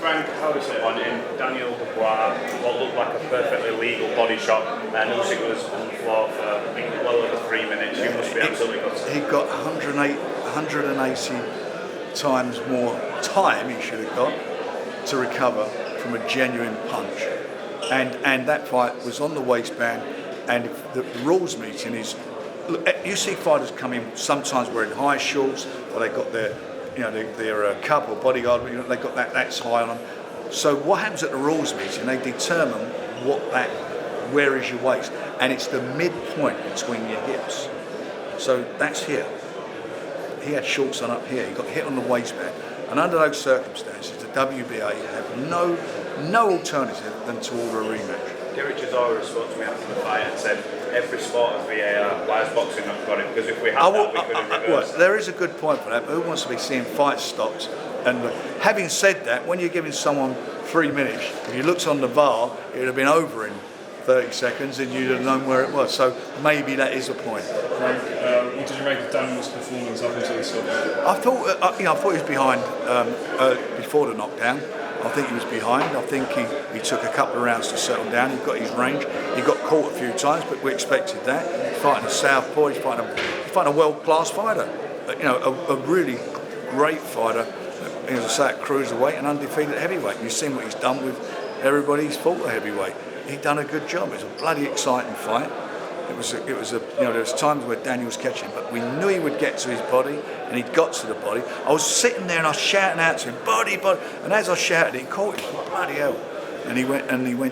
Frank, how disappointing. Daniel Dubois, what looked like a perfectly legal body shot, and Usyk was on the floor for, I think, well over 3 minutes. You must be absolutely gutted. He got 180 times more time he should have got to recover from a genuine punch. And that fight was on the waistband, and the rules meeting is, look, you see fighters come in sometimes wearing high shorts, or they got their cup or bodyguard, they got that's high on them. So what happens at the rules meeting? They determine where is your waist, and it's the midpoint between your hips. So that's here. He had shorts on up here. He got hit on the waistband, and under those circumstances, the WBA have no alternative than to order a rematch. Derek Chisora spoke to me after the fight and said, every sport has VAR, why has boxing not got it? Because if we had that, we could have reversed. Well, there is a good point for that, but who wants to be seeing fights stopped? And having said that, when you're giving someone 3 minutes, if you looked on the VAR, it would have been over in 30 seconds and you'd have known where it was. So maybe that is a point. Frank, what did you make of Daniel's performance up until this sort? I thought he was behind before the knockdown. I think he was behind. I think he took a couple of rounds to settle down. He got his range. He got caught a few times, but we expected that. He's fighting a southpaw. He's fighting a world-class fighter. A really great fighter. As I say, at cruiserweight and undefeated heavyweight. You've seen what he's done with everybody he's fought at heavyweight. He's done a good job. It was a bloody exciting fight. There was times where Daniel was catching, but we knew he would get to his body, and he got to the body. I was sitting there and I was shouting out to him, body, and as I shouted, he caught him, bloody hell, and he went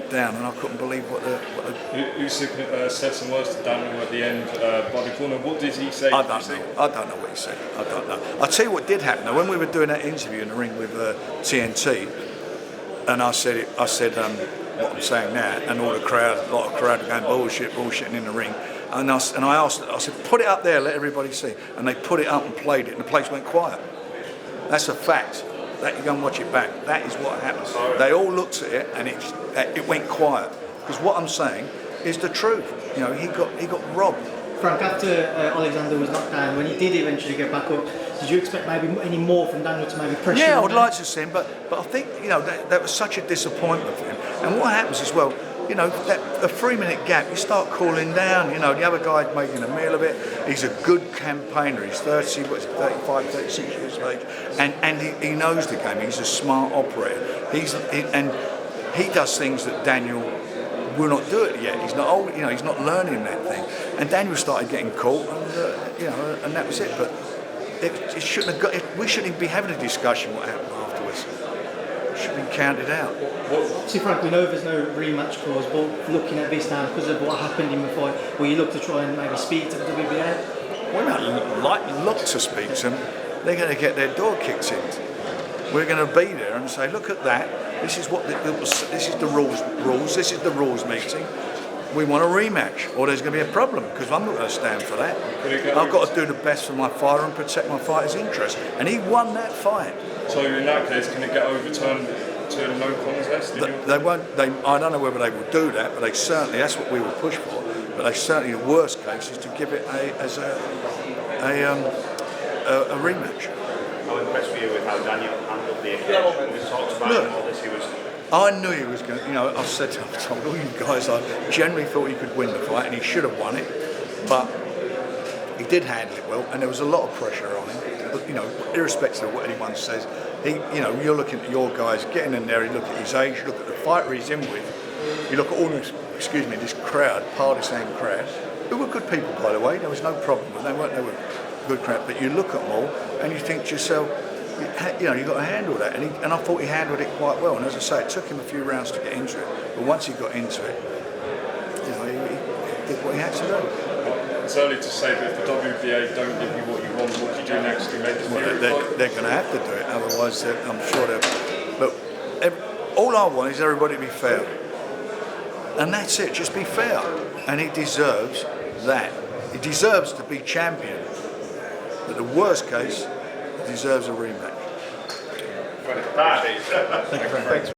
down, and I couldn't believe what Usyk said some words to Daniel at the end, body corner. What did he say? I don't know what he said. I don't know. I'll tell you what did happen though. When we were doing that interview in the ring with TNT, and I said what I'm saying now, and a lot of crowd were going bullshitting in the ring. And I asked, I said, put it up there, let everybody see. And they put it up and played it, and the place went quiet. That's a fact. That you go and watch it back. That is what happened. They all looked at it, and it went quiet. Because what I'm saying is the truth. He got robbed. Frank, after Olkesandr was knocked down, when he did eventually get back up, did you expect maybe any more from Daniel to maybe pressure him? Yeah, I would like to see him, but I think that was such a disappointment for him. And what happens as well, that a 3 minute gap, you start cooling down. The other guy's making a meal of it. He's a good campaigner. He's 35, 36 years of age, and he knows the game. He's a smart operator. And he does things that Daniel will not do it yet. He's not old. He's not learning that thing. And Daniel started getting caught, and that was it. But it shouldn't have got. We shouldn't be having a discussion what happened afterwards. It should have been counted out. See, Frank, we know there's no rematch clause, but looking at this now, because of what happened in the fight, will you look to try and maybe speak to the WBA? We're not look to speak to them. They're going to get their door kicked in. We're going to be there and say, look at that. This is the rules. This is the rules meeting. We want a rematch, or there's going to be a problem, because I'm not going to stand for that. I've got to do the best for my fighter and protect my fighter's interest. And he won that fight. So in that case, can it get overturned to a no contest? They won't. I don't know whether they will do that, but they certainly. That's what we will push for. But they certainly, the worst case is to give it as a rematch. How impressed were you with how Daniel handled the occasion? We talked about all this. I knew he was going to, I told all you guys, I generally thought he could win the fight, and he should have won it, but he did handle it well, and there was a lot of pressure on him. But, irrespective of what anyone says, you're looking at your guys getting in there, you look at his age, you look at the fighter he's in with, you look at all this, this crowd, partisan crowd, who were good people, by the way, there was no problem with them, they were good crowd, but you look at them all, and you think to yourself, you've got to handle that, and I thought he handled it quite well. And as I say, it took him a few rounds to get into it, but once he got into it, he did what he had to do. It's early to say, but if the WBA don't give you what you want, what do you do next? Do you make they're going to have to do it, otherwise I'm sure they'll. But all I want is everybody to be fair, and that's it. Just be fair, and he deserves that. He deserves to be champion. But the worst case, deserves a rematch. Thank you.